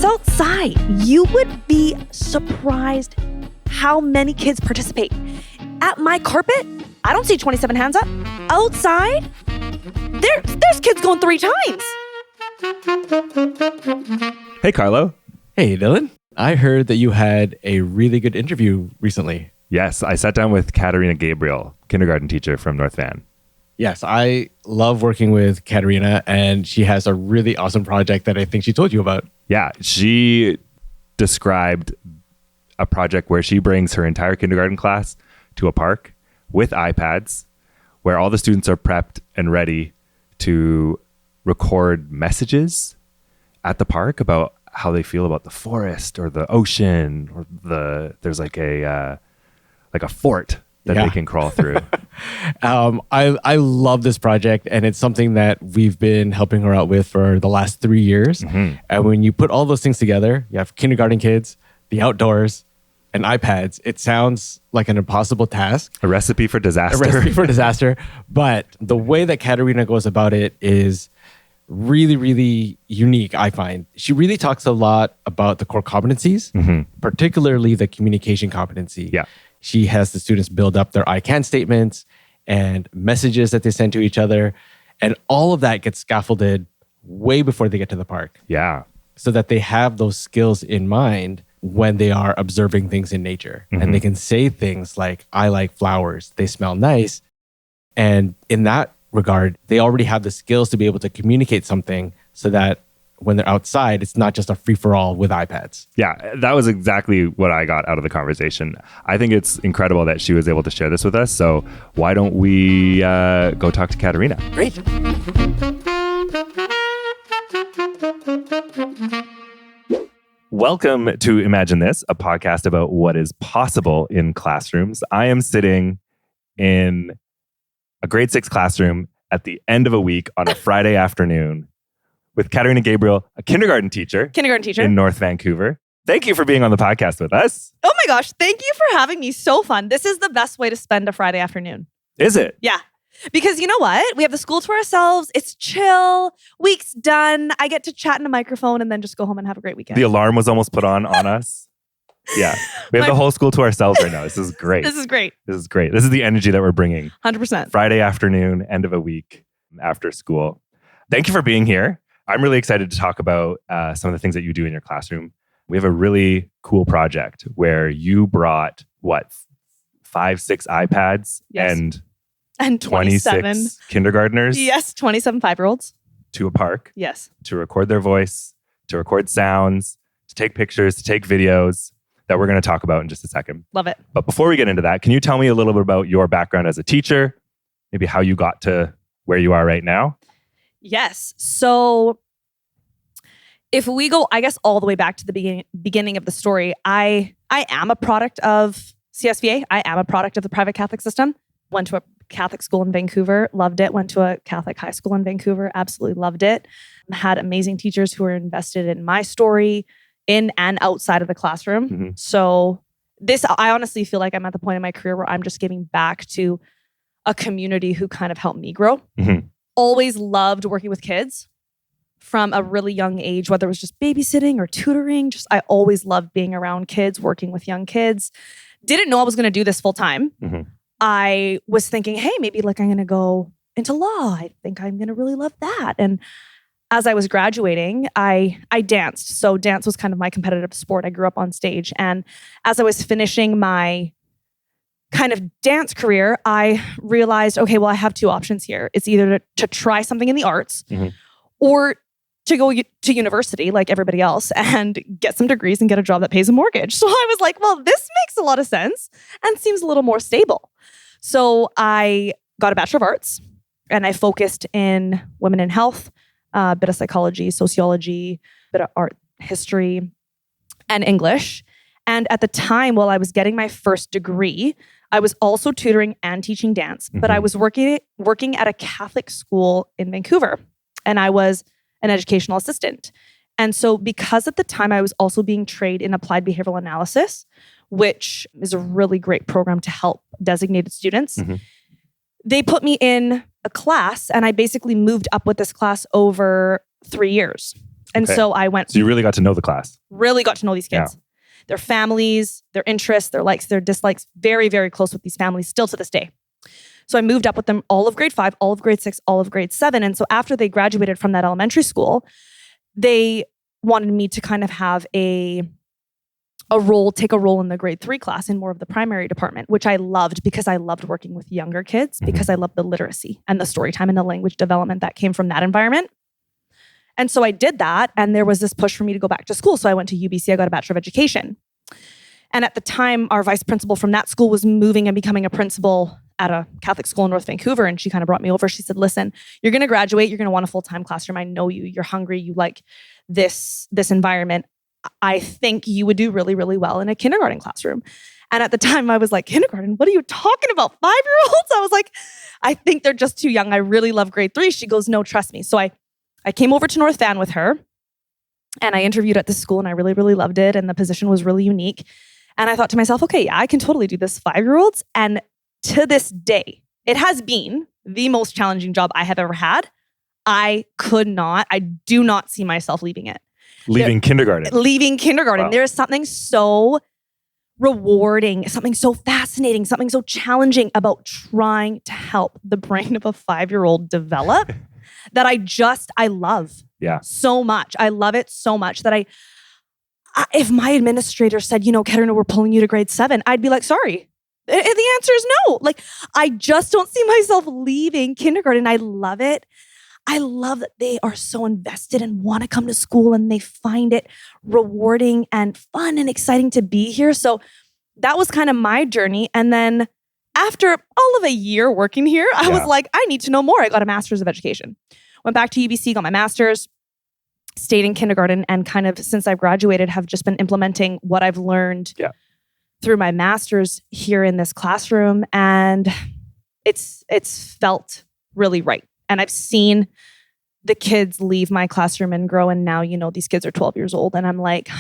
It's outside. You would be surprised how many kids participate. At my carpet, I don't see 27 hands up. Outside, there's kids going 3 times. Hey, Carlo. Hey, Dylan. I heard that you had a really good interview recently. Yes, I sat down with Caterina Gabriele, kindergarten teacher from North Van. Yes, I love working with Caterina, and she has a really awesome project that I think she told you about. Yeah, she described a project where she brings her entire kindergarten class to a park with iPads, where all the students are prepped and ready to record messages at the park about how they feel about the forest or the ocean, or there's like a fort that they can crawl through. I love this project, and it's something that we've been helping her out with for the last 3 years. Mm-hmm. And when you put all those things together, you have kindergarten kids, the outdoors, and iPads. It sounds like an impossible task. A recipe for disaster. But the way that Caterina goes about it is really, really unique, I find. She really talks a lot about the core competencies, particularly the communication competency. Yeah. She has the students build up their I can statements and messages that they send to each other. And all of that gets scaffolded way before they get to the park. Yeah. So that they have those skills in mind when they are observing things in nature. Mm-hmm. And they can say things like, I like flowers, they smell nice. And in that regard, they already have the skills to be able to communicate something so that when they're outside, it's not just a free-for-all with iPads. Yeah, that was exactly what I got out of the conversation. I think it's incredible that she was able to share this with us. So why don't we go talk to Caterina? Great. Welcome to Imagine This, a podcast about what is possible in classrooms. I am sitting in a grade 6 classroom at the end of a week on a Friday afternoon with Caterina Gabriele, a kindergarten teacher in North Vancouver. Thank you for being on the podcast with us. Oh my gosh, thank you for having me. So fun. This is the best way to spend a Friday afternoon. Is it? Yeah. Because you know what? We have the school to ourselves. It's chill. Week's done. I get to chat in a microphone and then just go home and have a great weekend. The alarm was almost put on us. Yeah. We have the whole school to ourselves right now. This is great. This is great. This is the energy that we're bringing. 100%. Friday afternoon, end of a week, after school. Thank you for being here. I'm really excited to talk about some of the things that you do in your classroom. We have a really cool project where you brought, 5-6 iPads and 26 kindergartners? Yes, 27 5-year-olds. To a park. Yes. To record their voice, to record sounds, to take pictures, to take videos that we're going to talk about in just a second. Love it. But before we get into that, can you tell me a little bit about your background as a teacher? Maybe how you got to where you are right now? Yes. So if we go, I guess, all the way back to the beginning of the story, I am a product of CSVA. I am a product of the private Catholic system. Went to a Catholic school in Vancouver, loved it. Went to a Catholic high school in Vancouver, absolutely loved it. Had amazing teachers who were invested in my story in and outside of the classroom. Mm-hmm. So I honestly feel like I'm at the point in my career where I'm just giving back to a community who kind of helped me grow. Mm-hmm. Always loved working with kids from a really young age, whether it was just babysitting or tutoring. I always loved being around kids, working with young kids. Didn't know I was going to do this full time. Mm-hmm. I was thinking, hey, maybe I'm going to go into law. I think I'm going to really love that. And as I was graduating, I danced. So dance was kind of my competitive sport. I grew up on stage. And as I was finishing my kind of dance career, I realized, okay, well, I have 2 options here. It's either to try something in the arts or to go to university like everybody else and get some degrees and get a job that pays a mortgage. So I was like, well, this makes a lot of sense and seems a little more stable. So I got a Bachelor of Arts and I focused in women in health, a bit of psychology, sociology, a bit of art history, and English. And at the time, while I was getting my first degree, I was also tutoring and teaching dance, but I was working at a Catholic school in Vancouver, and I was an educational assistant. And so because at the time I was also being trained in applied behavioral analysis, which is a really great program to help designated students, they put me in a class, and I basically moved up with this class over 3 years. And Okay. so I went, So you really got to know the class. really got to know these kids, their families, their interests, their likes, their dislikes, very, very close with these families still to this day. So I moved up with them all of grade 5, all of grade 6, all of grade 7. And so after they graduated from that elementary school, they wanted me to kind of have take a role in the grade 3 class in more of the primary department, which I loved because I loved working with younger kids because I loved the literacy and the story time and the language development that came from that environment. And so I did that. And there was this push for me to go back to school. So I went to UBC, I got a Bachelor of Education. And at the time, our vice principal from that school was moving and becoming a principal at a Catholic school in North Vancouver. And she kind of brought me over. She said, listen, you're going to graduate. You're going to want a full-time classroom. I know you. You're hungry. You like this environment. I think you would do really, really well in a kindergarten classroom. And at the time I was like, kindergarten? What are you talking about? 5-year-olds? I was like, I think they're just too young. I really love grade 3. She goes, no, trust me. So I came over to North Van with her and I interviewed at this school and I really, really loved it. And the position was really unique. And I thought to myself, okay, yeah, I can totally do this 5-year-olds. And to this day, it has been the most challenging job I have ever had. I do not see myself leaving it. Leaving kindergarten. Wow. There is something so rewarding, something so fascinating, something so challenging about trying to help the brain of a 5-year-old develop that I love so much. I love it so much that if my administrator said, Caterina, we're pulling you to grade 7, I'd be like, sorry. The answer is no. Like, I just don't see myself leaving kindergarten. I love it. I love that they are so invested and want to come to school and they find it rewarding and fun and exciting to be here. So that was kind of my journey. And then after all of a year working here, I was like, I need to know more. I got a master's of education. Went back to UBC, got my master's, stayed in kindergarten, and kind of since I've graduated have just been implementing what I've learned through my master's here in this classroom. And it's felt really right. And I've seen the kids leave my classroom and grow. And now, these kids are 12 years old. And I'm like,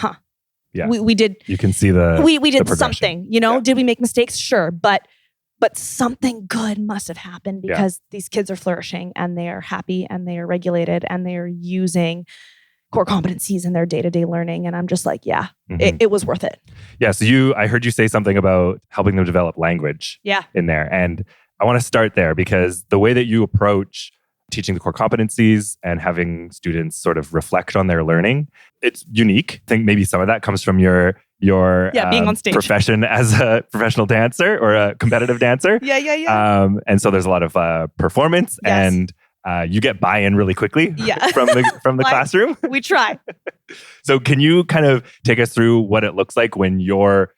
we did. You can see we did something, Did we make mistakes? Sure. But something good must have happened because these kids are flourishing and they are happy and they are regulated and they are using core competencies in their day-to-day learning. And I'm just like, it was worth it. Yeah. So I heard you say something about helping them develop language in there. And I want to start there because the way that you approach teaching the core competencies and having students sort of reflect on their learning, it's unique. I think maybe some of that comes from your being on stage profession as a professional dancer or a competitive dancer. And so there's a lot of performance and you get buy-in really quickly from the classroom. We try. So can you kind of take us through what it looks like when you're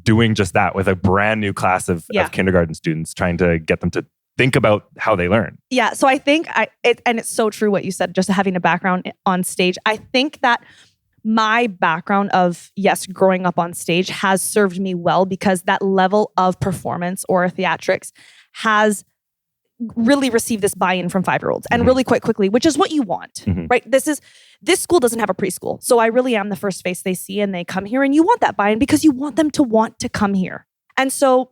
doing just that with a brand new class of kindergarten students, trying to get them to think about how they learn? Yeah. So I think and it's so true what you said, just having a background on stage. I think that my background of, growing up on stage has served me well because that level of performance or theatrics has really received this buy-in from 5-year-olds and really quite quickly, which is what you want, right? This school doesn't have a preschool. So I really am the first face they see and they come here, and you want that buy-in because you want them to want to come here. And so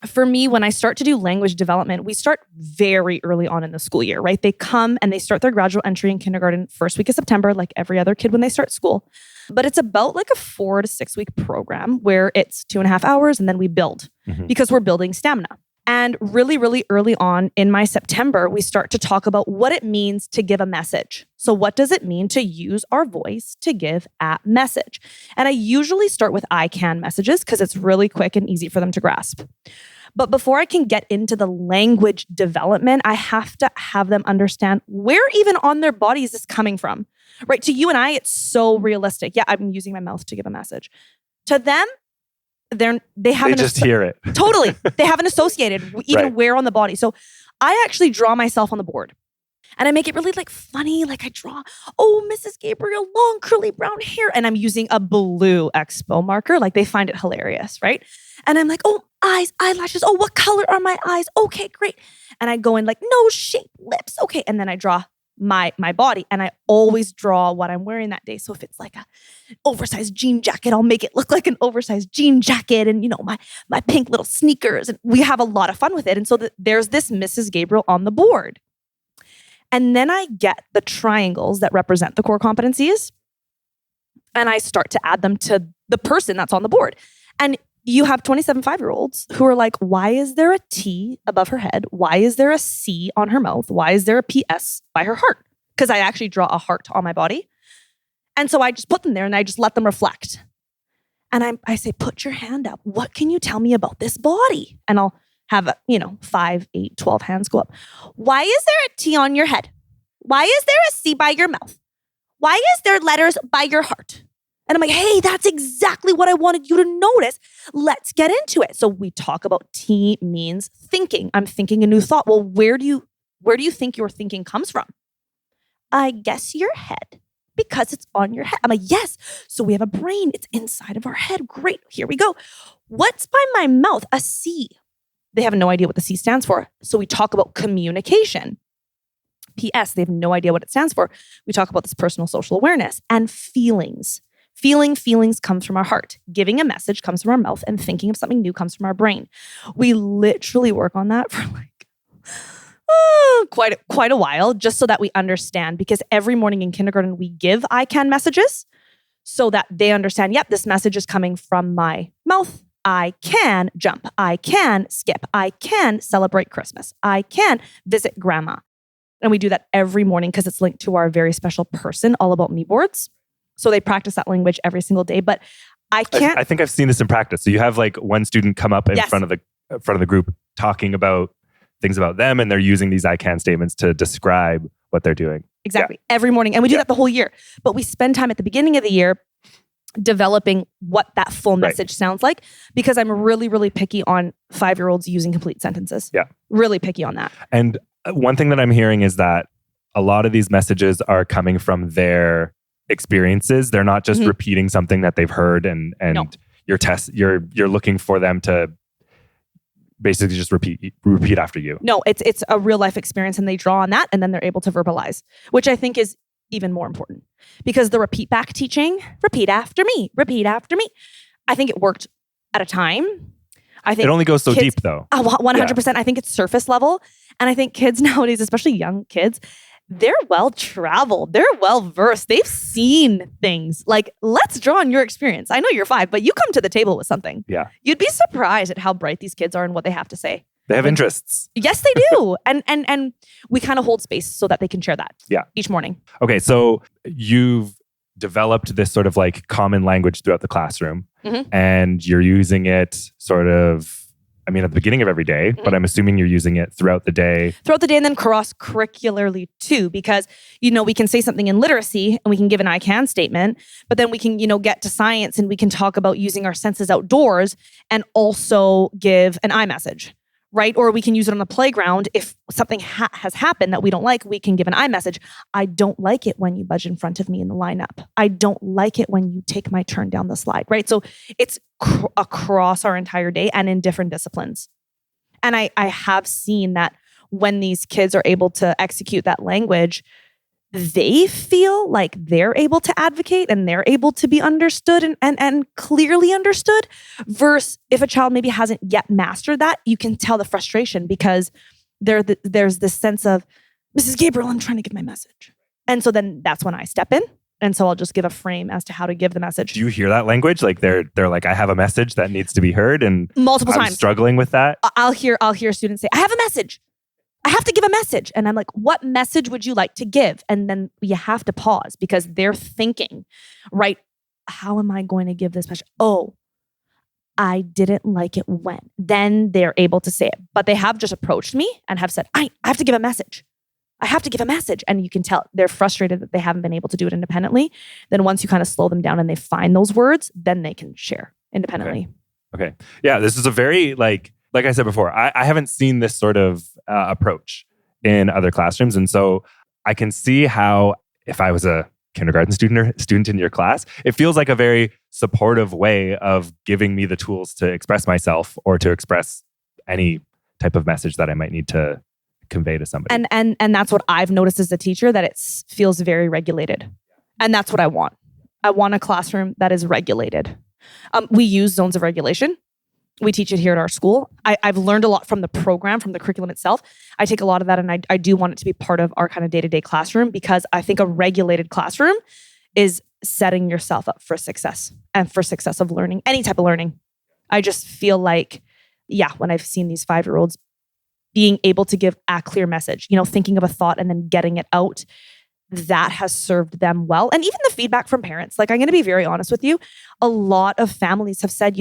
for me, when I start to do language development, we start very early on in the school year, right? They come and they start their gradual entry in kindergarten first week of September, like every other kid when they start school. But it's about like a 4 to 6 week program where it's 2.5 hours and then we build because we're building stamina. And really, really early on in my September, we start to talk about what it means to give a message. So what does it mean to use our voice to give a message? And I usually start with I can messages because it's really quick and easy for them to grasp. But before I can get into the language development, I have to have them understand where even on their body is this coming from, right? To you and I, it's so realistic. Yeah, I'm using my mouth to give a message. To them, they just hear it. Totally. They haven't associated even where on the body. So I actually draw myself on the board and I make it really like funny. Like I draw, Mrs. Gabriele, long curly brown hair. And I'm using a blue expo marker. Like they find it hilarious, right? And I'm like, eyes, eyelashes. What color are my eyes? Okay, great. And I go in like nose shape, lips. Okay. And then I draw my body, and I always draw what I'm wearing that day. So if it's like a oversized jean jacket, I'll make it look like an oversized jean jacket, and my pink little sneakers, and we have a lot of fun with it. And so there's this Mrs. Gabriele on the board. And then I get the triangles that represent the core competencies and I start to add them to the person that's on the board. And you have 27 5-year-olds who are like, why is there a T above her head? Why is there a C on her mouth? Why is there a PS by her heart? Because I actually draw a heart on my body. And so I just put them there and I just let them reflect. And I say, put your hand up. What can you tell me about this body? And I'll have, 5, 8, 12 hands go up. Why is there a T on your head? Why is there a C by your mouth? Why is there letters by your heart? And I'm like, hey, that's exactly what I wanted you to notice. Let's get into it. So we talk about T means thinking. I'm thinking a new thought. Well, where do you think your thinking comes from? I guess your head, because it's on your head. I'm like, yes. So we have a brain. It's inside of our head. Great. Here we go. What's by my mouth? A C. They have no idea what the C stands for. So we talk about communication. PS, they have no idea what it stands for. We talk about this personal social awareness and feelings. Feelings comes from our heart. Giving a message comes from our mouth, and thinking of something new comes from our brain. We literally work on that for quite a while, just so that we understand, because every morning in kindergarten, we give I can messages so that they understand, yep, this message is coming from my mouth. I can jump. I can skip. I can celebrate Christmas. I can visit grandma. And we do that every morning because it's linked to our very special person, All About Me boards. So they practice that language every single day. But I can't. I think I've seen this in practice. So you have like one student come up in front of the group talking about things about them, and they're using these I can statements to describe what they're doing. Exactly. Yeah. Every morning. And we do that the whole year. But we spend time at the beginning of the year developing what that full message sounds like, because I'm really, really picky on 5-year-olds using complete sentences. Yeah. Really picky on that. And one thing that I'm hearing is that a lot of these messages are coming from their experiences. They're not just repeating something that they've heard, and no. You're looking for them to basically just repeat after you. No, it's a real life experience, and they draw on that, and then they're able to verbalize, which I think is even more important, because the repeat back teaching, repeat after me. I think it worked at a time. I think it only goes so deep though. 100%. Yeah. I think it's surface level. And I think kids nowadays, especially young kids, they're well traveled. They're well versed. They've seen things. Like, let's draw on your experience. I know you're 5, but you come to the table with something. Yeah. You'd be surprised at how bright these kids are and what they have to say. They have interests. Yes, they do. and we kind of hold space so that they can share that each morning. Okay, so you've developed this sort of like common language throughout the classroom, and you're using it sort of, at the beginning of every day, but I'm assuming you're using it throughout the day. And then cross-curricularly too, because, we can say something in literacy and we can give an I can statement, but then we can, get to science and we can talk about using our senses outdoors and also give an I message. Right? Or we can use it on the playground. If something has happened that we don't like, we can give an I message. I don't like it when you budge in front of me in the lineup. I don't like it when you take my turn down the slide. Right? So it's across our entire day and in different disciplines. And I have seen that when these kids are able to execute that language, they feel like they're able to advocate and they're able to be understood and clearly understood, versus if a child maybe hasn't yet mastered that, you can tell the frustration, because there's this sense of, Mrs. Gabriele, I'm trying to give my message. And so then that's when I step in. And so I'll just give a frame as to how to give the message. Do you hear that language? Like they're like, I have a message that needs to be heard, and multiple times. I'm struggling with that. I'll hear students say, I have a message. I have to give a message. And I'm like, what message would you like to give? And then you have to pause, because they're thinking, right? How am I going to give this message? Oh, I didn't like it when. Then they're able to say it. But they have just approached me and have said, I have to give a message. I have to give a message. And you can tell they're frustrated that they haven't been able to do it independently. Then once you kind of slow them down and they find those words, then they can share independently. Okay. Yeah, this is a very like I said before, I haven't seen this sort of approach in other classrooms. And so I can see how, if I was a kindergarten student in your class, it feels like a very supportive way of giving me the tools to express myself or to express any type of message that I might need to convey to somebody. And that's what I've noticed as a teacher, that it feels very regulated. And that's what I want. I want a classroom that is regulated. We use zones of regulation. We teach it here at our school. I've learned a lot from the program, from the curriculum itself. I take a lot of that and I do want it to be part of our kind of day-to-day classroom, because I think a regulated classroom is setting yourself up for success and for success of learning, any type of learning. I just feel like, when I've seen these 5-year-olds being able to give a clear message, thinking of a thought and then getting it out, that has served them well. And even the feedback from parents, like I'm going to be very honest with you, a lot of families have said,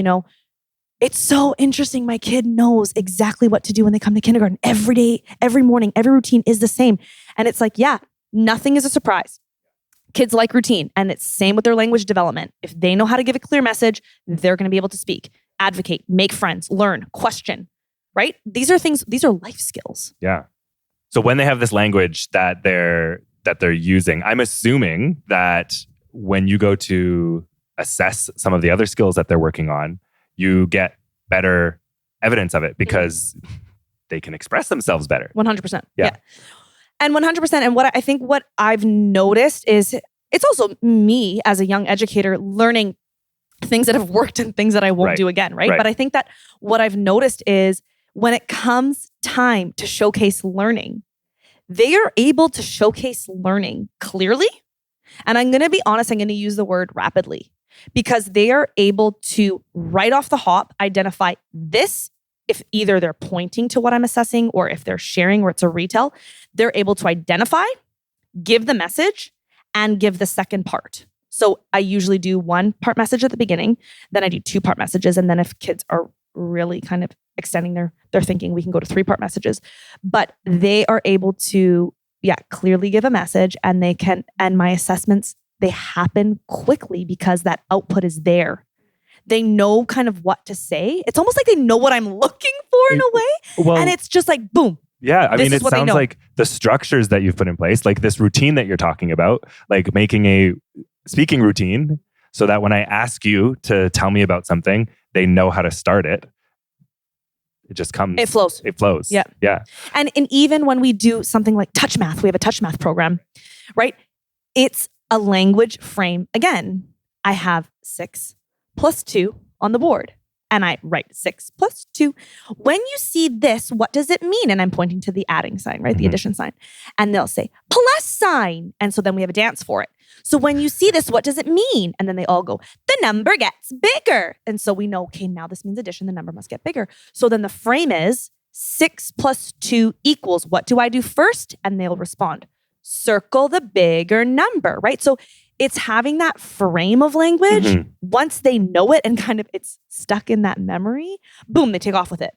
it's so interesting. My kid knows exactly what to do when they come to kindergarten every day, every morning, every routine is the same. And it's like, nothing is a surprise. Kids like routine, and it's same with their language development. If they know how to give a clear message, they're going to be able to speak, advocate, make friends, learn, question, right? These are life skills. Yeah. So when they have this language that they're using, I'm assuming that when you go to assess some of the other skills that they're working on, you get better evidence of it because they can express themselves better. 100%. Yeah. And 100%. And what I've noticed is it's also me as a young educator learning things that have worked and things that I won't do again, right? But I think that what I've noticed is when it comes time to showcase learning, they are able to showcase learning clearly. And I'm going to be honest, I'm going to use the word rapidly, because they are able to right off the hop identify this. If either they're pointing to what I'm assessing or if they're sharing or it's a retell, they're able to identify, give the message, and give the second part. So I usually do 1-part message at the beginning, then I do 2-part messages. And then if kids are really kind of extending their thinking, we can go to 3-part messages. But they are able to, clearly give a message, and and my assessments, they happen quickly because that output is there. They know kind of what to say. It's almost like they know what I'm looking for in a way. Well, and it's just like, boom. Yeah. I mean, it sounds like the structures that you've put in place, like this routine that you're talking about, like making a speaking routine so that when I ask you to tell me about something, they know how to start it. It just comes. It flows. It flows. Yeah. Yeah. And even when we do something like touch math, we have a touch math program, right? It's a language frame. Again, I have 6 plus 2 on the board, and I write 6 plus 2. When you see this, what does it mean? And I'm pointing to the adding sign, right? The addition sign. And they'll say plus sign. And so then we have a dance for it. So when you see this, what does it mean? And then they all go, the number gets bigger. And so we know, okay, now this means addition. The number must get bigger. So then the frame is 6 plus 2 equals, what do I do first? And they'll respond, circle the bigger number, right? So it's having that frame of language. Once they know it and kind of it's stuck in that memory, boom, they take off with it.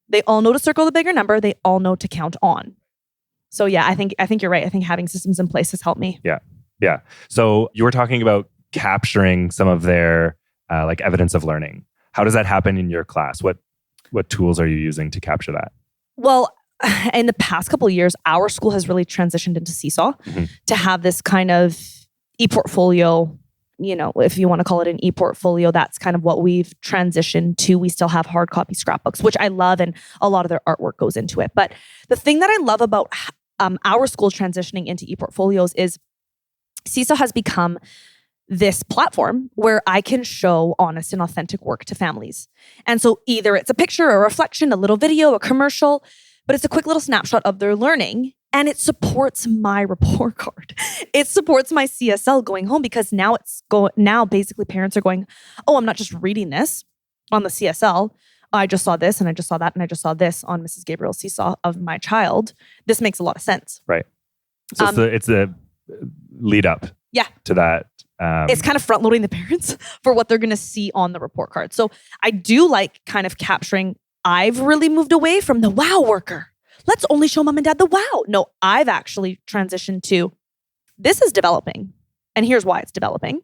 They all know to circle the bigger number. They all know to count on. So I think you're right. I think having systems in place has helped me. Yeah. So you were talking about capturing some of their like evidence of learning. How does that happen in your class? What tools are you using to capture that? Well, in the past couple of years, our school has really transitioned into Seesaw to have this kind of ePortfolio, if you want to call it an ePortfolio, that's kind of what we've transitioned to. We still have hard copy scrapbooks, which I love, and a lot of their artwork goes into it. But the thing that I love about our school transitioning into ePortfolios is Seesaw has become this platform where I can show honest and authentic work to families. And so either it's a picture, a reflection, a little video, a commercial, but it's a quick little snapshot of their learning. And it supports my report card. It supports my CSL going home, because now basically parents are going, oh, I'm not just reading this on the CSL. I just saw this and I just saw that and I just saw this on Mrs. Gabriel's Seesaw of my child. This makes a lot of sense. Right. So it's the lead up to that. It's kind of front loading the parents for what they're going to see on the report card. So I do like kind of capturing. I've really moved away from the wow worker. Let's only show mom and dad the wow. No, I've actually transitioned to this is developing. And here's why it's developing.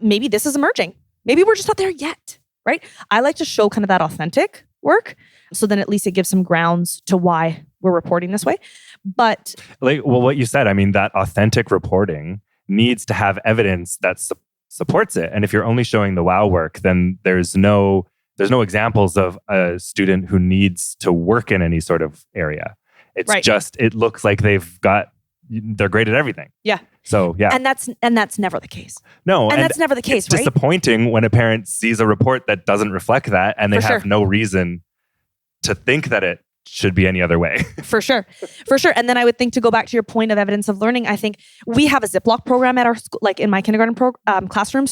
Maybe this is emerging. Maybe we're just not there yet, right? I like to show kind of that authentic work. So then at least it gives some grounds to why we're reporting this way. But what you said, I mean, that authentic reporting needs to have evidence that supports it. And if you're only showing the wow work, then there's no examples of a student who needs to work in any sort of area. It's just, it looks like they've got they're great at everything. Yeah. So yeah. And that's never the case. No. And that's never the case, it's right? disappointing when a parent sees a report that doesn't reflect that and they For have sure. no reason to think that it should be any other way. For sure. For sure. And then I would think, to go back to your point of evidence of learning, I think we have a Ziploc program at our school, like in my kindergarten classroom,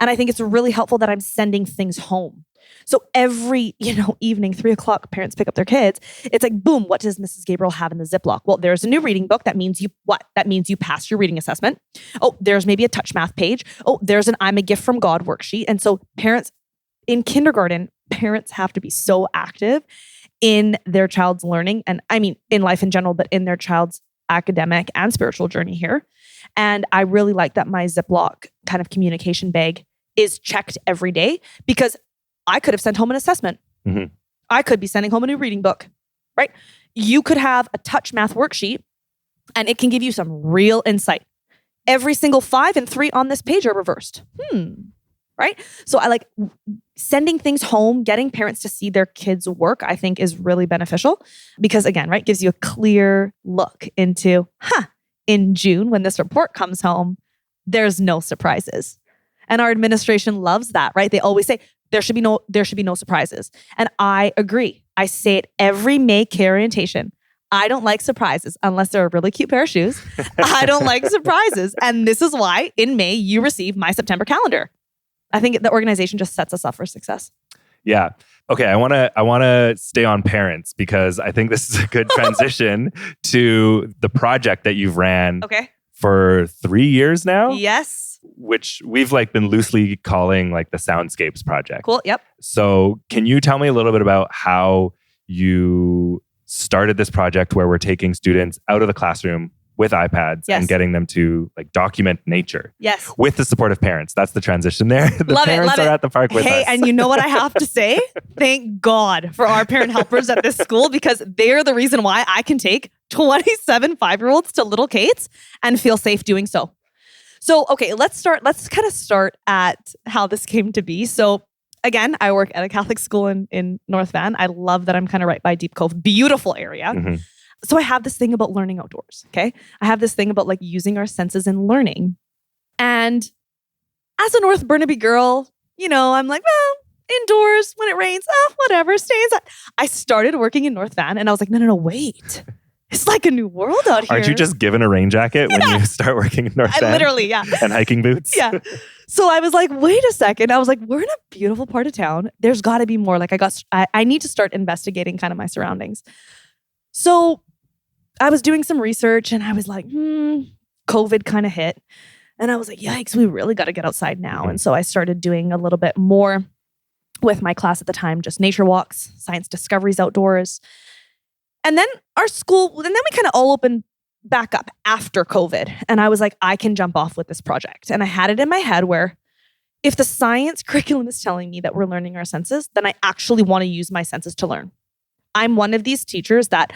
And I think it's really helpful that I'm sending things home. So every, evening, 3:00, parents pick up their kids. It's like, boom, what does Mrs. Gabriel have in the Ziploc? Well, there's a new reading book. That means That means you passed your reading assessment. Oh, there's maybe a touch math page. Oh, there's an I'm a gift from God worksheet. And so parents in kindergarten, parents have to be so active in their child's learning. And I mean, in life in general, but in their child's academic and spiritual journey here. And I really like that my Ziploc kind of communication bag is checked every day, because I could have sent home an assessment. Mm-hmm. I could be sending home a new reading book, right? You could have a touch math worksheet and it can give you some real insight. Every single 5 and 3 on this page are reversed. Right? So I like sending things home, getting parents to see their kids' work, I think is really beneficial, because again, right, gives you a clear look into, in June when this report comes home, there's no surprises. And our administration loves that, right? They always say there should be no surprises. And I agree. I say it every May Care orientation. I don't like surprises unless they're a really cute pair of shoes. I don't like surprises. And this is why in May you receive my September calendar. I think the organization just sets us up for success. Yeah. Okay. I want to stay on parents, because I think this is a good transition to the project that you've ran for 3 years now. Yes. Which we've been loosely calling the Soundscapes project. Cool. Yep. So can you tell me a little bit about how you started this project, where we're taking students out of the classroom with iPads and getting them to document nature. Yes. With the support of parents. That's the transition there. The love parents are at the park with us. Hey, and you know what I have to say? Thank God for our parent helpers at this school, because they're the reason why I can take 27 5-year-olds to Little Kate's and feel safe doing so. So, okay, let's kind of start at how this came to be. So again, I work at a Catholic school in North Van. I love that I'm kind of right by Deep Cove. Beautiful area. Mm-hmm. So I have this thing about learning outdoors, okay? I have this thing about using our senses in learning. And as a North Burnaby girl, I'm like, well, indoors when it rains, whatever, stay inside. I started working in North Van and I was like, no, wait. It's like a new world out here. Aren't you just given a rain jacket when you start working in North Van? Literally, yeah. And hiking boots? Yeah. So I was like, wait a second. I was like, we're in a beautiful part of town. There's got to be more. I need to start investigating kind of my surroundings. So I was doing some research and I was like, COVID kind of hit. And I was like, yikes, we really got to get outside now. And so I started doing a little bit more with my class at the time, just nature walks, science discoveries outdoors. And then our school, and then we kind of all opened back up after COVID. And I was like, I can jump off with this project. And I had it in my head where if the science curriculum is telling me that we're learning our senses, then I actually want to use my senses to learn. I'm one of these teachers that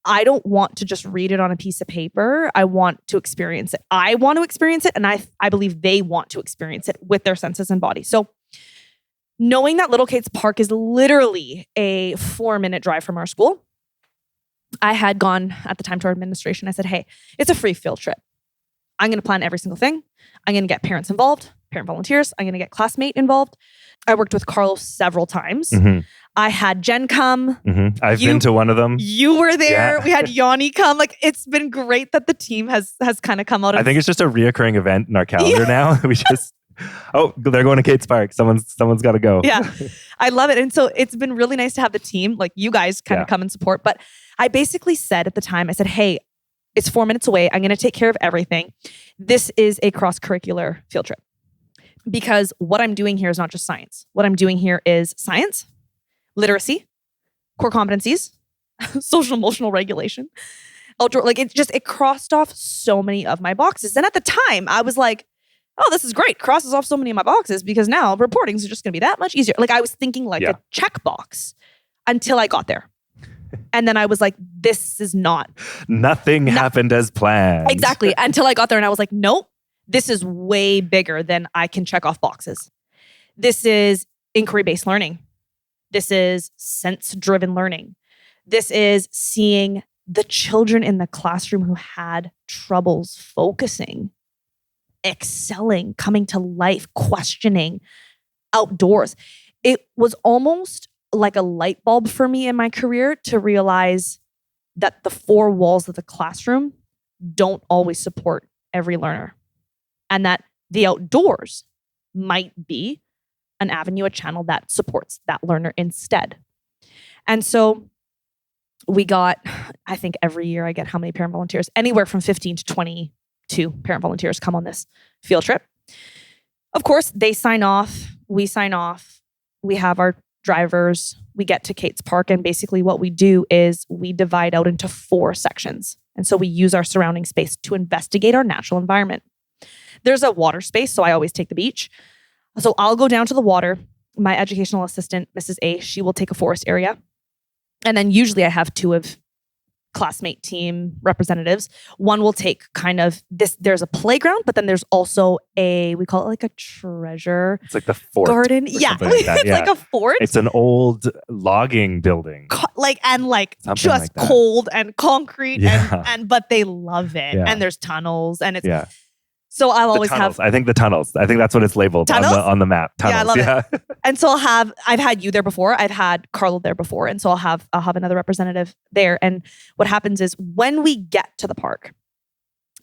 I don't want to just read it on a piece of paper. I want to experience it. I want to experience it. And I believe they want to experience it with their senses and body. So knowing that Little Kate's Park is literally a 4-minute drive from our school, I had gone at the time to our administration. I said, hey, it's a free field trip. I'm going to plan every single thing. I'm going to get parents involved, parent volunteers. I'm going to get classmate involved. I worked with Carlos several times. Mm-hmm. I had Jen come. Mm-hmm. I've been to one of them. You were there. Yeah. We had Yanni come. It's been great that the team has kind of come out. I think it's just a reoccurring event in our calendar now. We just, they're going to Kate's Park. Someone's got to go. Yeah, I love it. And so it's been really nice to have the team, you guys kind of come and support. But I basically said at the time, I said, hey, it's 4 minutes away. I'm going to take care of everything. This is a cross-curricular field trip. Because what I'm doing here is not just science. What I'm doing here is science, literacy, core competencies, social emotional regulation, outdoor. It crossed off so many of my boxes. And at the time, I was like, oh, this is great. Crosses off so many of my boxes because now reporting is just going to be that much easier. I was thinking a checkbox until I got there. And then I was like, this is not. Nothing happened as planned. Exactly. Until I got there and I was like, nope, this is way bigger than I can check off boxes. This is inquiry-based learning. This is sense-driven learning. This is seeing the children in the classroom who had troubles focusing, excelling, coming to life, questioning, outdoors. It was almost like a light bulb for me in my career to realize that the four walls of the classroom don't always support every learner, and that the outdoors might be an avenue, a channel that supports that learner instead. And so we got, I think every year I get how many parent volunteers? Anywhere from 15 to 22 parent volunteers come on this field trip. Of course, they sign off, we sign off, we have our drivers, we get to Kate's Park, and basically what we do is we divide out into 4 sections. And so we use our surrounding space to investigate our natural environment. There's a water space, so I always take the beach. So I'll go down to the water. My educational assistant, Mrs. A, she will take a forest area. And then usually I have 2 of classmate team representatives. One will take kind of this, there's a playground, but then there's also we call it like a treasure. It's like the fort garden. Yeah. Like that. It's like a fort. It's an old logging building. Something just like that. cold and concrete Yeah. but they love it. Yeah. And there's tunnels and it's, Yeah. so I'll always tunnels. have, I think the tunnels. I think that's what it's labeled on the map. Tunnels. Yeah, I love it. And so I've had you there before. I've had Carlo there before. And so I'll have another representative there. And what happens is when we get to the park,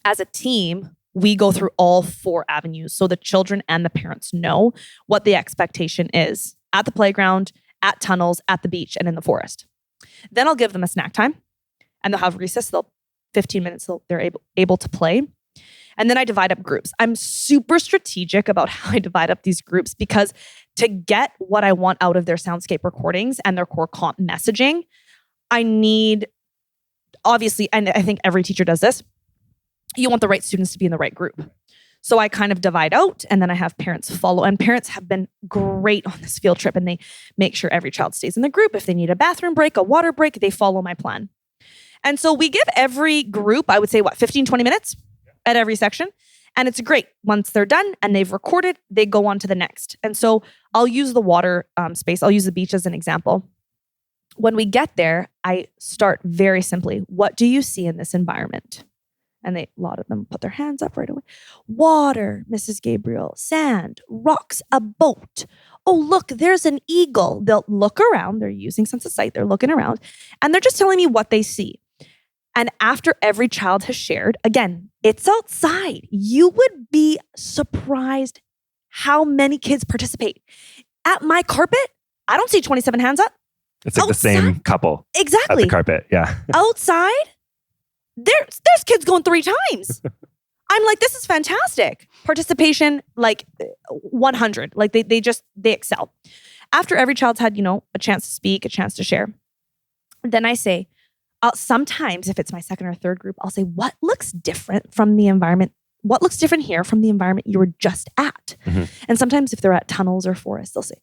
as a team, we go through all 4 avenues. So the children and the parents know what the expectation is at the playground, at tunnels, at the beach, and in the forest. Then I'll give them a snack time and they'll have recess. 15 minutes, they're able to play. And then I divide up groups. I'm super strategic about how I divide up these groups because to get what I want out of their soundscape recordings and their core comp messaging, I need, obviously, and I think every teacher does this, you want the right students to be in the right group. So I kind of divide out and then I have parents follow. And parents have been great on this field trip and they make sure every child stays in the group. If they need a bathroom break, a water break, they follow my plan. And so we give every group, I would say, 15, 20 minutes at every section. And it's great. Once they're done and they've recorded, they go on to the next. And so I'll use the water space. I'll use the beach as an example. When we get there, I start very simply. What do you see in this environment? And a lot of them put their hands up right away. Water, Mrs. Gabriele. Sand, rocks, a boat. Oh, look, there's an eagle. They'll look around. They're using sense of sight. They're looking around. And they're just telling me what they see. And after every child has shared, again, it's outside. You would be surprised how many kids participate. At my carpet, I don't see 27 hands up. It's like outside, the same couple. Exactly. At the carpet, yeah. Outside, there's kids going 3 times. I'm like, this is fantastic. Participation, like 100. Like they excel. After every child's had, a chance to speak, a chance to share, then I say, sometimes if it's my second or third group, I'll say, what looks different from the environment? What looks different here from the environment you were just at? Mm-hmm. And sometimes if they're at tunnels or forests, they'll say,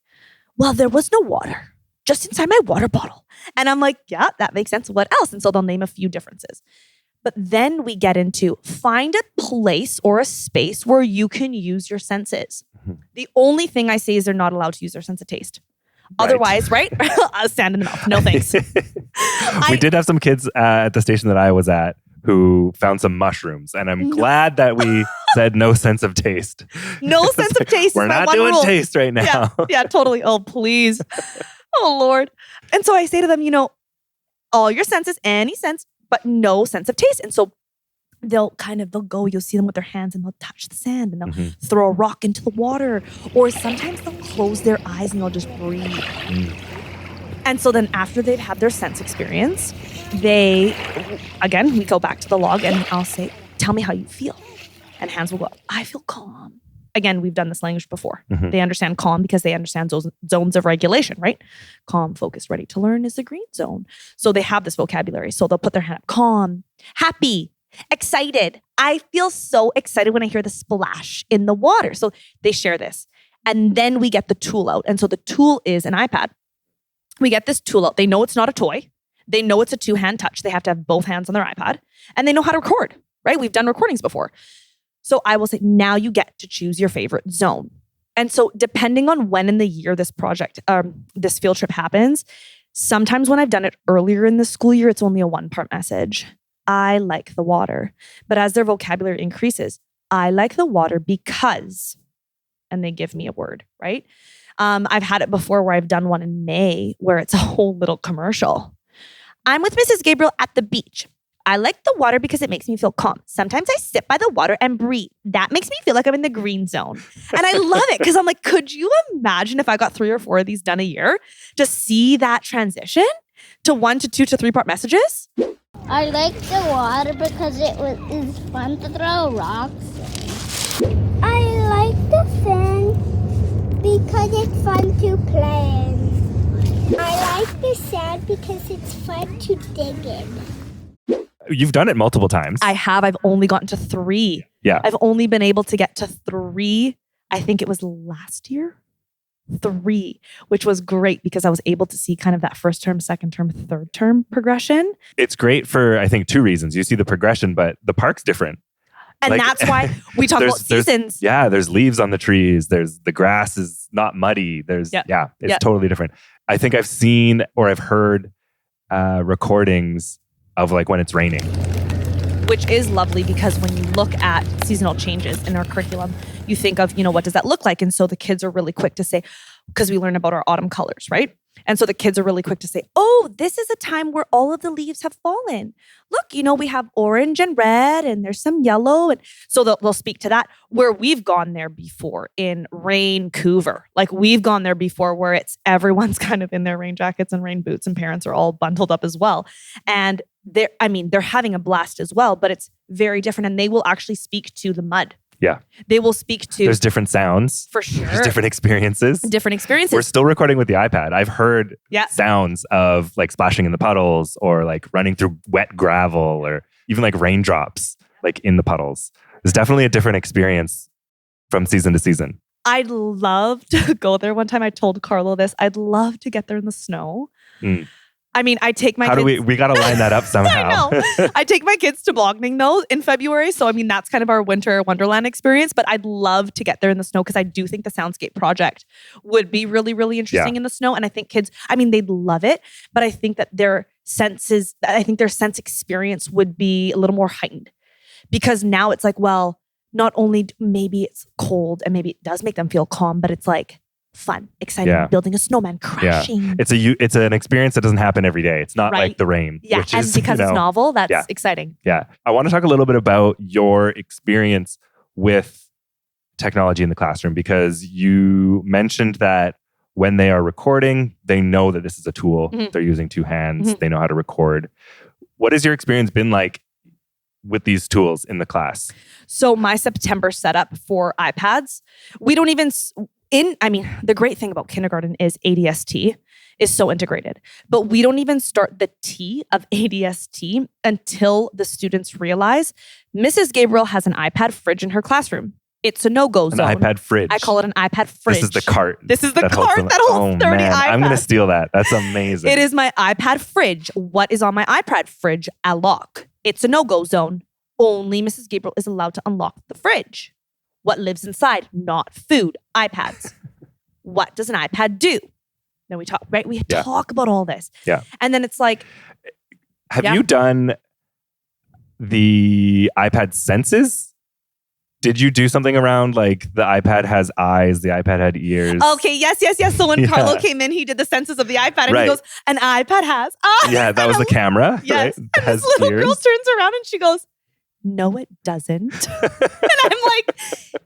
well, there was no water, just inside my water bottle. And I'm like, yeah, that makes sense. What else? And so they'll name a few differences. But then we get into find a place or a space where you can use your senses. Mm-hmm. The only thing I say is they're not allowed to use their sense of taste. Right. Otherwise, right? Sand in the mouth. No thanks. We did have some kids at the station that I was at who found some mushrooms. And I'm glad that we said no sense of taste. No sense of taste. We're not doing rule. Taste right now. Yeah, totally. Oh, please. Oh, Lord. And so I say to them, all your senses, any sense, but no sense of taste. And so they'll go, you'll see them with their hands and they'll touch the sand and they'll throw a rock into the water. Or sometimes they'll close their eyes and they'll just breathe. Mm. And so then after they've had their sense experience, we go back to the log and I'll say, tell me how you feel. And hands will go up, I feel calm. Again, we've done this language before. Mm-hmm. They understand calm because they understand those zones of regulation, right? Calm, focused, ready to learn is the green zone. So they have this vocabulary. So they'll put their hand up, calm, happy, excited. I feel so excited when I hear the splash in the water. So they share this. And then we get the tool out. And so the tool is an iPad. We get this tool out. They know it's not a toy. They know it's a 2-hand touch. They have to have both hands on their iPad. And they know how to record, right? We've done recordings before. So I will say, now you get to choose your favorite zone. And so depending on when in the year this project, this field trip happens, Sometimes when I've done it earlier in the school year, it's only a 1-part message. I like the water. But as their vocabulary increases, I like the water because, and they give me a word, right? I've had it before where I've done one in May where it's a whole little commercial. I'm with Mrs. Gabriel at the beach. I like the water because it makes me feel calm. Sometimes I sit by the water and breathe. That makes me feel like I'm in the green zone. And I love it because I'm like, could you imagine if I got 3 or 4 of these done a year to see that transition to 1 to 2 to 3-part messages? I like the water because it's fun to throw rocks. I like the sand because it's fun to play in. I like the sand because it's fun to dig in. You've done it multiple times. I have. I've only gotten to 3. Yeah. I've only been able to get to 3. I think it was last year. 3, which was great because I was able to see kind of that first term, second term, third term progression. It's great for, I think, 2 reasons. You see the progression, but the park's different. And that's why we talk about seasons. There's leaves on the trees. The grass is not muddy. It's totally different. I think I've seen or I've heard recordings of like when it's raining. Which is lovely because when you look at seasonal changes in our curriculum, you think of, what does that look like? And so the kids are really quick to say, because we learn about our autumn colors, right? And so the kids are really quick to say, oh, this is a time where all of the leaves have fallen. Look, we have orange and red and there's some yellow. And so they'll speak to that where we've gone there before in Vancouver. Like we've gone there before where it's everyone's kind of in their rain jackets and rain boots and parents are all bundled up as well. And they're having a blast as well, but it's very different. And they will actually speak to the mud. Yeah. They will speak to... There's different sounds. For sure. There's different experiences. We're still recording with the iPad. I've heard sounds of like splashing in the puddles or like running through wet gravel or even like raindrops like in the puddles. There's definitely a different experience from season to season. I'd love to go there. One time I told Carlo this. I'd love to get there in the snow. I take my kids... we got to line that up somehow. I know. I take my kids to Bogning though in February. So, that's kind of our winter wonderland experience, but I'd love to get there in the snow because I do think the soundscape project would be really, really interesting in the snow. And I think kids, they'd love it, but I think that their sense experience would be a little more heightened because now it's like, well, not only maybe it's cold and maybe it does make them feel calm, but it's like, fun, exciting, building a snowman, crashing. Yeah. It's an experience that doesn't happen every day. It's not like the rain. Yeah, which and is, because it's novel, that's exciting. Yeah. I want to talk a little bit about your experience with technology in the classroom because you mentioned that when they are recording, they know that this is a tool. Mm-hmm. They're using 2 hands. Mm-hmm. They know how to record. What has your experience been like with these tools in the class? So my September setup for iPads, we don't even... the great thing about kindergarten is ADST is so integrated, but we don't even start the T of ADST until the students realize Mrs. Gabriel has an iPad fridge in her classroom. It's a no-go zone. An iPad fridge. I call it an iPad fridge. This is the cart. that holds 30 iPads. I'm going to steal that. That's amazing. It is my iPad fridge. What is on my iPad fridge? A lock. It's a no-go zone. Only Mrs. Gabriel is allowed to unlock the fridge. What lives inside? Not food. iPads. What does an iPad do? Then we talk, right? We talk about all this. Yeah. And then it's like... Have you done the iPad senses? Did you do something around like the iPad has eyes, the iPad had ears? Okay, yes. So when Carlo came in, he did the senses of the iPad and he goes, an iPad has eyes. Yeah, that was the camera, yes. right? And this little girl turns around and she goes, no, it doesn't. And I'm like,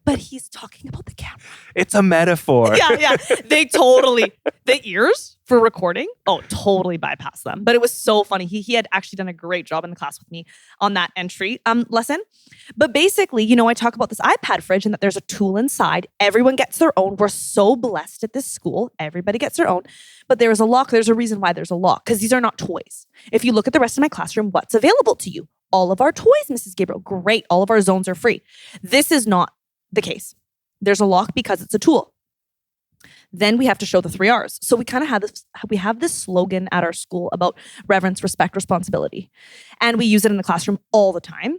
but he's talking about the camera. It's a metaphor. Yeah. They totally, the ears for recording, totally bypass them. But it was so funny. He had actually done a great job in the class with me on that entry lesson. But basically, I talk about this iPad fridge and that there's a tool inside. Everyone gets their own. We're so blessed at this school. Everybody gets their own. But there is a lock. There's a reason why there's a lock because these are not toys. If you look at the rest of my classroom, what's available to you? All of our toys, Mrs. Gabriel. Great. All of our zones are free. This is not the case. There's a lock because it's a tool. Then we have to show the 3 R's. So we kind of have this slogan at our school about reverence, respect, responsibility. And we use it in the classroom all the time.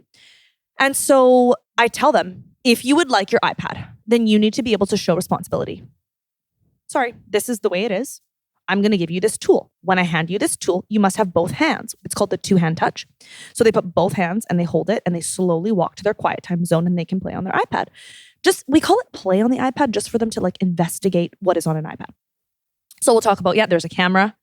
And so I tell them, if you would like your iPad, then you need to be able to show responsibility. Sorry, this is the way it is. I'm going to give you this tool. When I hand you this tool, you must have both hands. It's called the 2-hand touch. So they put both hands and they hold it and they slowly walk to their quiet time zone and they can play on their iPad. We call it play on the iPad just for them to like investigate what is on an iPad. So we'll talk about, there's a camera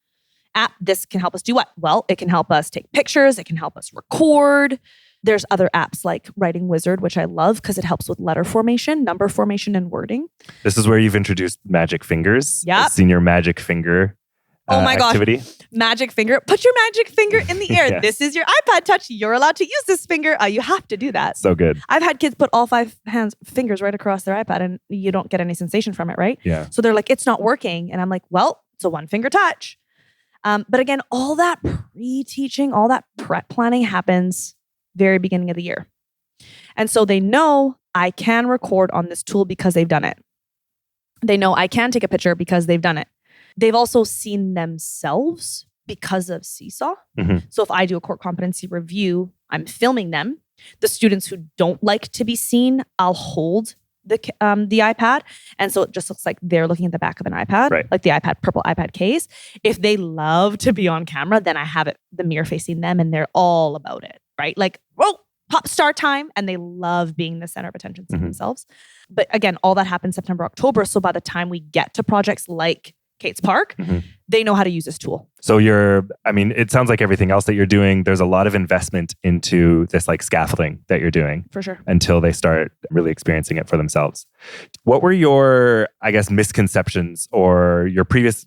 app. This can help us do what? Well, it can help us take pictures. It can help us record. There's other apps like Writing Wizard, which I love because it helps with letter formation, number formation, and wording. This is where you've introduced magic fingers. Yep. I've seen your magic finger activity. Gosh. Magic finger. Put your magic finger in the air. Yes. This is your iPad touch. You're allowed to use this finger. You have to do that. So good. I've had kids put all 5 fingers right across their iPad and you don't get any sensation from it, right? Yeah. So they're like, it's not working. And I'm like, well, it's a 1-finger touch. But again, all that pre-teaching, all that prep planning happens very beginning of the year. And so they know I can record on this tool because they've done it. They know I can take a picture because they've done it. They've also seen themselves because of Seesaw. Mm-hmm. So if I do a core competency review, I'm filming them. The students who don't like to be seen, I'll hold the iPad. And so it just looks like they're looking at the back of an iPad, right, like the purple iPad case. If they love to be on camera, then I have the mirror facing them and they're all about it, right? Like, pop star time. And they love being the center of attention to themselves. But again, all that happens September, October. So by the time we get to projects like Kate's Park, they know how to use this tool. So it sounds like everything else that you're doing, there's a lot of investment into this like scaffolding that you're doing. For sure. Until they start really experiencing it for themselves. What were your, I guess, misconceptions or your previous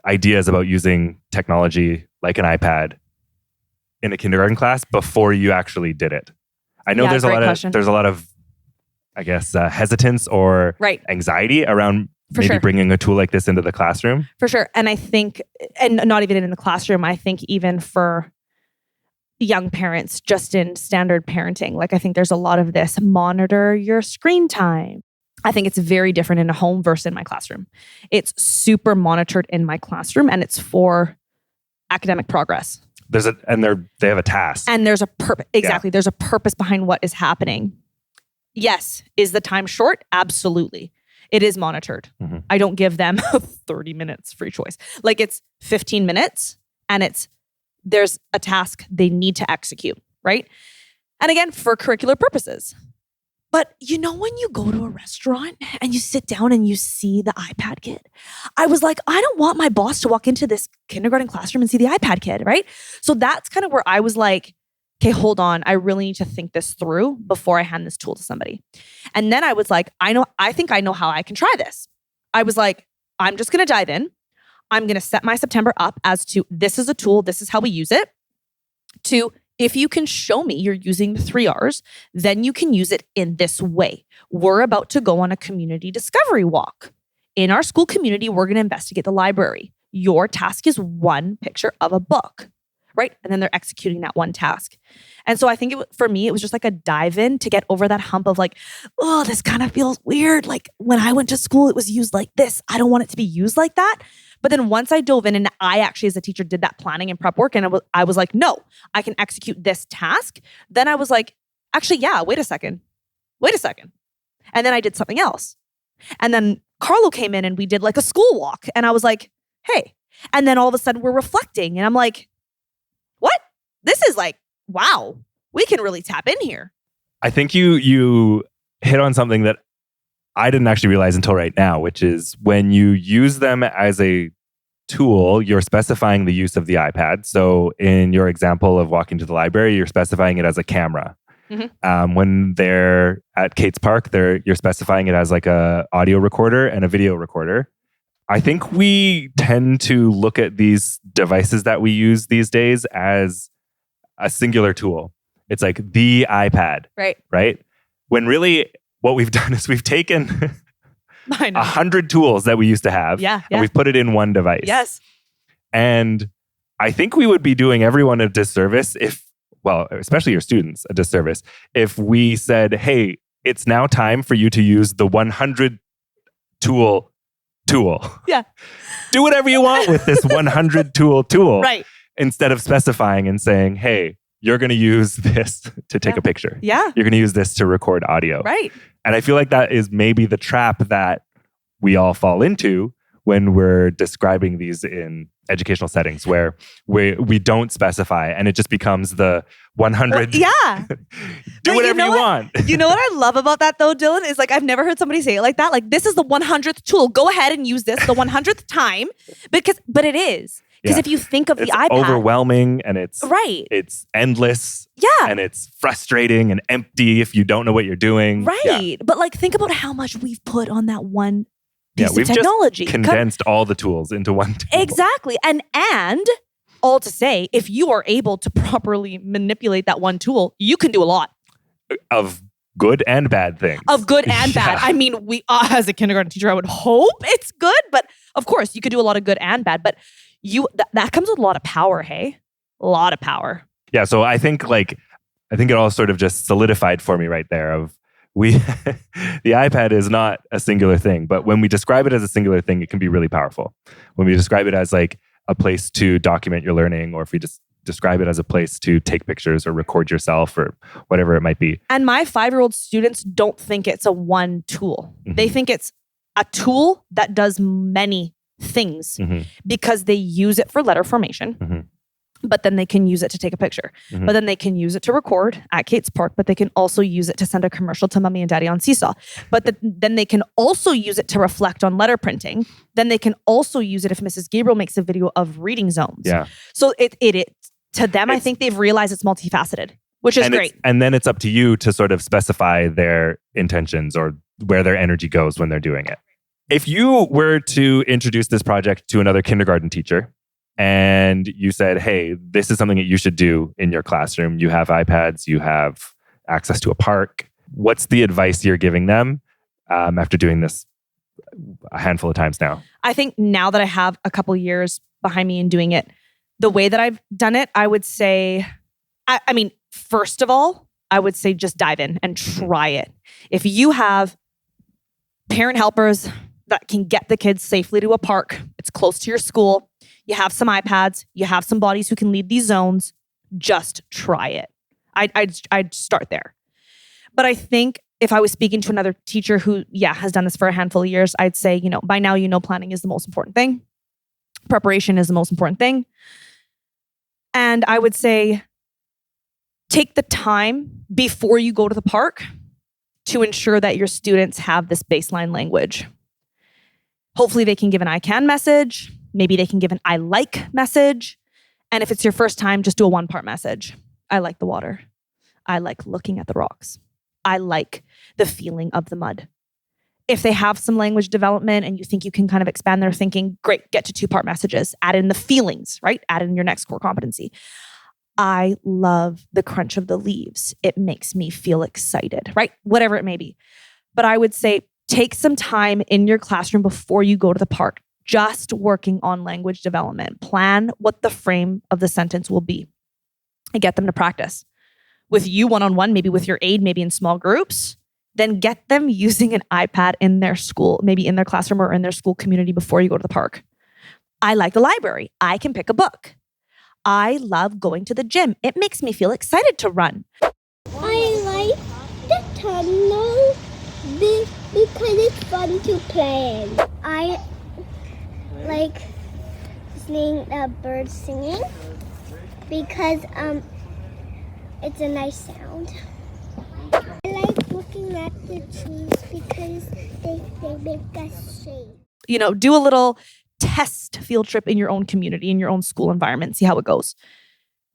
ideas about using technology like an iPad in a kindergarten class before you actually did it? I know there's a lot of, I guess, hesitance or anxiety around maybe bringing a tool like this into the classroom. For sure. And I think, and not even in the classroom, I think even for young parents, just in standard parenting, like I think there's a lot of this, monitor your screen time. I think it's very different in a home versus in my classroom. It's super monitored in my classroom and it's for academic progress. They have a task. And there's a purpose. Exactly. Yeah. There's a purpose behind what is happening. Yes. Is the time short? Absolutely. It is monitored. Mm-hmm. I don't give them 30 minutes free choice. Like it's 15 minutes and there's a task they need to execute, right? And again, for curricular purposes. But when you go to a restaurant and you sit down and you see the iPad kid, I was like, I don't want my boss to walk into this kindergarten classroom and see the iPad kid, right? So that's kind of where I was like, okay, hold on. I really need to think this through before I hand this tool to somebody. And then I was like, I think I know how I can try this. I was like, I'm just going to dive in. I'm going to set my September up as to this is a tool. This is how we use it. To if you can show me you're using the 3 R's, then you can use it in this way. We're about to go on a community discovery walk. In our school community, we're going to investigate the library. Your task is one picture of a book, right? And then they're executing that one task. And so I think for me, it was just like a dive in to get over that hump of like, oh, this kind of feels weird. Like when I went to school, it was used like this. I don't want it to be used like that. But then once I dove in and I actually as a teacher did that planning and prep work and I was like, no, I can execute this task. Then I was like, actually, yeah, wait a second. And then I did something else. And then Carlo came in and we did like a school walk. And I was like, hey. And then all of a sudden we're reflecting. And I'm like, what? This is like, wow, we can really tap in here. I think you hit on something that I didn't actually realize until right now, which is when you use them as a tool, you're specifying the use of the iPad. So in your example of walking to the library, you're specifying it as a camera. Mm-hmm. When they're at Kate's Park, you're specifying it as like a audio recorder and a video recorder. I think we tend to look at these devices that we use these days as a singular tool. It's like the iPad, right? When really what we've done is we've taken 100 tools that we used to have and we've put it in one device. Yes. And I think we would be doing everyone a disservice especially your students, a disservice if we said, hey, it's now time for you to use the 100 tool. Yeah. Do whatever you want with this 100 tool. Right. Instead of specifying and saying, hey, you're going to use this to take a picture. Yeah. You're going to use this to record audio. Right. And I feel like that is maybe the trap that we all fall into when we're describing these in educational settings where we don't specify and it just becomes the 100. Yeah. Do whatever you want. You know what I love about that though, Dylan, is like I've never heard somebody say it like that. Like, this is the 100th tool. Go ahead and use this the 100th time. But it is. Because if you think of the iPad, overwhelming and it's endless. Yeah. And it's frustrating and empty if you don't know what you're doing. Right. Yeah. But like, think about how much we've put on that one piece we've of technology. Just condensed all the tools into one tool. Exactly. And all to say, if you are able to properly manipulate that one tool, you can do a lot. Of good and bad things. Of good and bad. I mean, we as a kindergarten teacher, I would hope it's good. But of course, you could do a lot of good and bad. But that comes with a lot of power, hey? A lot of power. Yeah, so I think it all sort of just solidified for me right there of the iPad is not a singular thing, but when we describe it as a singular thing, it can be really powerful. When we describe it as like a place to document your learning, or if we just describe it as a place to take pictures or record yourself or whatever it might be. And my 5-year-old students don't think it's a one tool. Mm-hmm. They think it's a tool that does many things because they use it for letter formation, but then they can use it to take a picture, but then they can use it to record at Kate's Park, but they can also use it to send a commercial to mommy and daddy on Seesaw. But then they can also use it to reflect on letter printing. Then they can also use it if Mrs. Gabriele makes a video of reading zones. Yeah. So it to them, I think they've realized it's multifaceted, which is great. And then it's up to you to sort of specify their intentions or where their energy goes when they're doing it. If you were to introduce this project to another kindergarten teacher and you said, hey, this is something that you should do in your classroom. You have iPads, you have access to a park. What's the advice you're giving them after doing this a handful of times now? I think now that I have a couple years behind me in doing it, the way that I've done it, I would say, I mean, first of all, I would say just dive in and try it. If you have parent helpers that can get the kids safely to a park, it's close to your school, you have some iPads, you have some bodies who can lead these zones, just try it. I'd start there. But I think if I was speaking to another teacher who, has done this for a handful of years, I'd say, by now, planning is the most important thing. Preparation is the most important thing. And I would say, take the time before you go to the park to ensure that your students have this baseline language. Hopefully they can give an I can message. Maybe they can give an I like message. And if it's your first time, just do a 1-part message. I like the water. I like looking at the rocks. I like the feeling of the mud. If they have some language development and you think you can kind of expand their thinking, great, get to 2-part messages. Add in the feelings, right? Add in your next core competency. I love the crunch of the leaves. It makes me feel excited, right? Whatever it may be. But I would say take some time in your classroom before you go to the park, just working on language development. Plan what the frame of the sentence will be and get them to practice. With you one-on-one, maybe with your aide, maybe in small groups, then get them using an iPad in their school, maybe in their classroom or in their school community before you go to the park. I like the library. I can pick a book. I love going to the gym. It makes me feel excited to run. I like the tunnel because it's fun to play in. I like listening to birds singing because it's a nice sound. I like looking at the trees because they make us shade. Do a little test field trip in your own community, in your own school environment, see how it goes.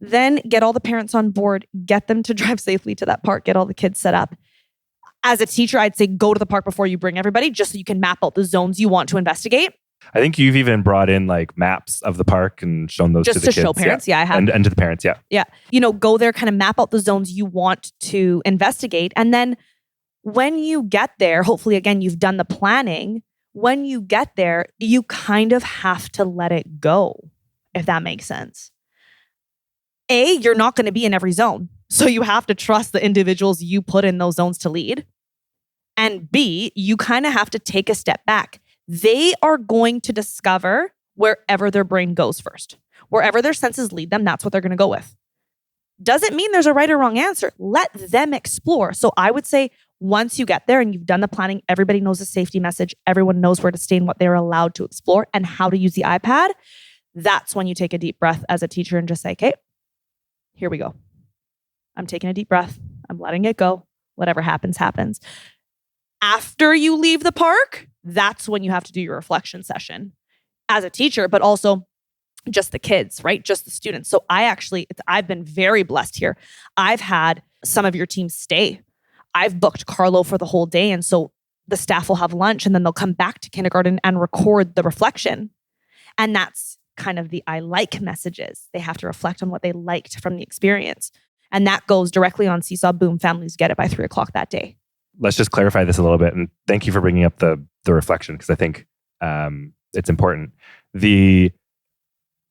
Then get all the parents on board, get them to drive safely to that park, get all the kids set up. As a teacher, I'd say go to the park before you bring everybody, just so you can map out the zones you want to investigate. I think you've even brought in like maps of the park and shown those just to the kids. Just to show parents, I have. And to the parents, Yeah. Go there, kind of map out the zones you want to investigate. And then when you get there, hopefully, again, you've done the planning. When you get there, you kind of have to let it go, if that makes sense. A, you're not going to be in every zone. So you have to trust the individuals you put in those zones to lead. And B, you kind of have to take a step back. They are going to discover wherever their brain goes first. Wherever their senses lead them, that's what they're going to go with. Doesn't mean there's a right or wrong answer. Let them explore. So I would say Once you get there and you've done the planning, everybody knows the safety message. Everyone knows where to stay and what they're allowed to explore and how to use the iPad. That's when you take a deep breath as a teacher and just say, okay, here we go. I'm taking a deep breath. I'm letting it go. Whatever happens, happens. After you leave the park, that's when you have to do your reflection session as a teacher, but also just the kids, right? Just the students. So I've been very blessed here. I've had some of your team stay. I've booked Carlo for the whole day. And so the staff will have lunch and then they'll come back to kindergarten and record the reflection. And that's kind of the I like messages. They have to reflect on what they liked from the experience. And that goes directly on Seesaw. Boom, families get it by 3:00 that day. Let's just clarify this a little bit. And thank you for bringing up the reflection, because I think it's important. The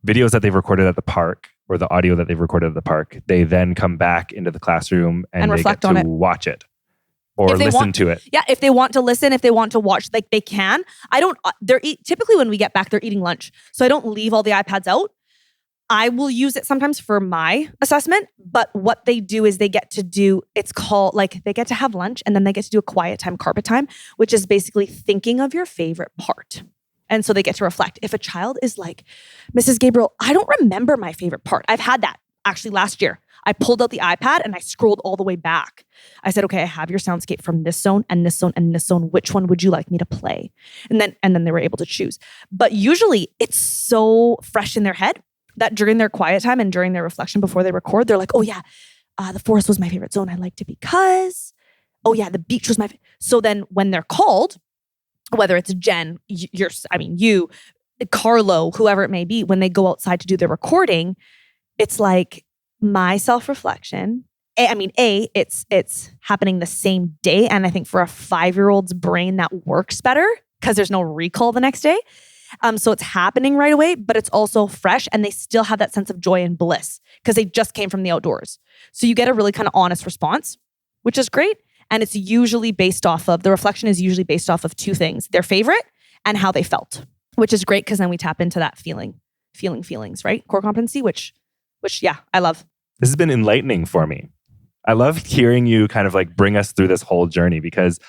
videos that they've recorded at the park, or the audio that they've recorded at the park, they then come back into the classroom and they reflect get on to it. watch it or listen to it. Yeah, if they want to listen, if they want to watch, like they can. Typically when we get back, they're eating lunch. So I don't leave all the iPads out. I will use it sometimes for my assessment, but what they do is they get to do, it's called they get to have lunch and then they get to do a quiet time, carpet time, which is basically thinking of your favorite part. And so they get to reflect. If a child is like, Mrs. Gabriel, I don't remember my favorite part. I've had that actually last year. I pulled out the iPad and I scrolled all the way back. I said, okay, I have your soundscape from this zone and this zone and this zone. Which one would you like me to play? And then they were able to choose. But usually it's so fresh in their head that during their quiet time and during their reflection before they record, they're like, oh yeah, the forest was my favorite zone. I liked it because, oh yeah, the beach was my favorite. So then when they're called, whether it's Jen, you, Carlo, whoever it may be, when they go outside to do their recording, it's like my self-reflection. It's happening the same day. And I think for a 5-year-old's brain, that works better because there's no recall the next day. So it's happening right away, but it's also fresh and they still have that sense of joy and bliss because they just came from the outdoors. So you get a really kind of honest response, which is great. And it's usually the reflection is usually based off of 2 things, their favorite and how they felt, which is great because then we tap into that feelings, right? Core competency, which yeah, I love. This has been enlightening for me. I love hearing you kind of bring us through this whole journey, because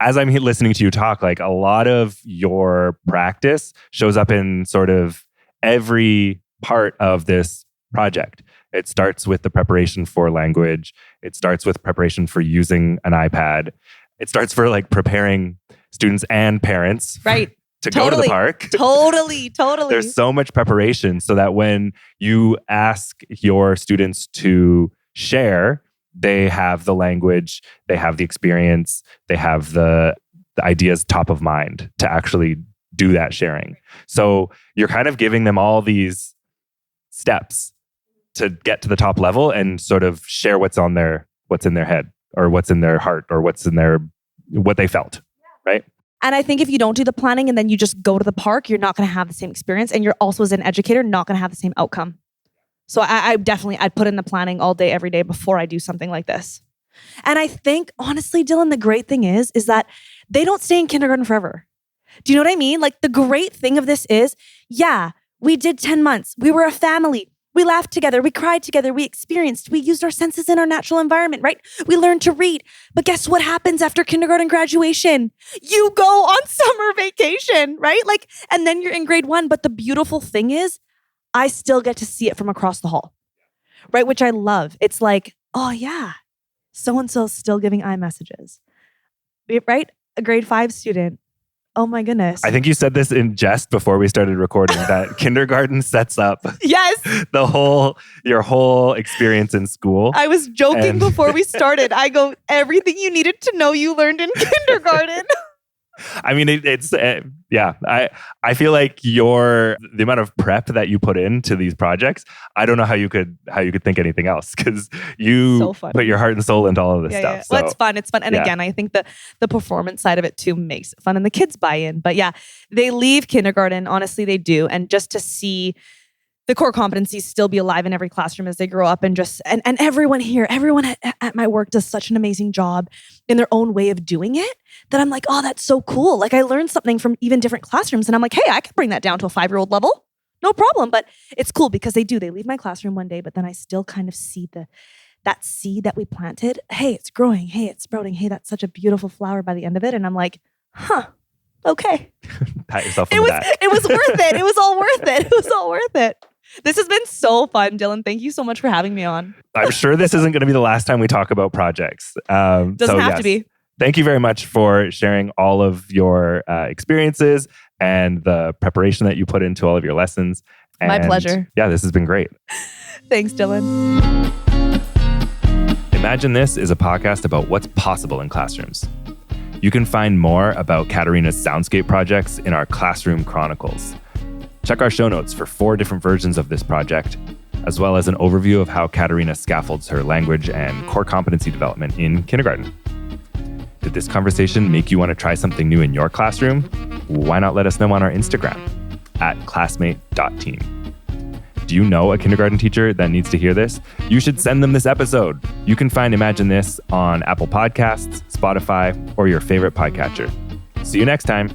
as I'm listening to you talk, a lot of your practice shows up in sort of every part of this project. It starts with the preparation for language. It starts with preparation for using an iPad. It starts for preparing students and parents right. to go to the park. Totally. There's so much preparation so that when you ask your students to share, they have the language, they have the experience, they have the ideas top of mind to actually do that sharing. So you're kind of giving them all these steps to get to the top level and sort of share what's in their head or what's in their heart or what they felt, right? And I think if you don't do the planning and then you just go to the park, you're not going to have the same experience. And you're also, as an educator, not going to have the same outcome. So I'd put in the planning all day, every day before I do something like this. And I think, honestly, Dylan, the great thing is that they don't stay in kindergarten forever. Do you know what I mean? The great thing of this is, yeah, we did 10 months. We were a family. We laughed together. We cried together. We experienced. We used our senses in our natural environment, right? We learned to read. But guess what happens after kindergarten graduation? You go on summer vacation, right? And then you're in grade 1. But the beautiful thing is, I still get to see it from across the hall, right? Which I love. It's oh yeah, so-and-so is still giving iMessages, right? A grade 5 student. Oh my goodness. I think you said this in jest before we started recording that kindergarten sets up yes, your whole experience in school. I was joking before we started. I go, everything you needed to know you learned in kindergarten. I mean, yeah. I feel like the amount of prep that you put into these projects, I don't know how you could think anything else, because you put your heart and soul into all of this stuff. Yeah. Well, it's fun. It's fun. And again, I think the performance side of it too makes it fun and the kids buy in. But yeah, they leave kindergarten. Honestly, they do. And just to see the core competencies still be alive in every classroom as they grow up, and everyone here, everyone at my work does such an amazing job in their own way of doing it that I'm like, oh, that's so cool. I learned something from even different classrooms and I'm like, hey, I could bring that down to a 5-year-old level. No problem. But it's cool because they leave my classroom one day, but then I still kind of see that seed that we planted, hey, it's growing. Hey, it's sprouting. Hey, that's such a beautiful flower by the end of it. And I'm like, okay. Pat yourself on the back. It was worth it. It was all worth it. It was all worth it. This has been so fun, Dylan. Thank you so much for having me on. I'm sure this isn't going to be the last time we talk about projects. Doesn't have to be. Thank you very much for sharing all of your experiences and the preparation that you put into all of your lessons. And my pleasure. Yeah, this has been great. Thanks, Dylan. Imagine This is a podcast about what's possible in classrooms. You can find more about Caterina's soundscape projects in our Classroom Chronicles. Check our show notes for 4 different versions of this project, as well as an overview of how Caterina scaffolds her language and core competency development in kindergarten. Did this conversation make you want to try something new in your classroom? Why not let us know on our Instagram @classmate.team. Do you know a kindergarten teacher that needs to hear this? You should send them this episode. You can find Imagine This on Apple Podcasts, Spotify, or your favorite podcatcher. See you next time.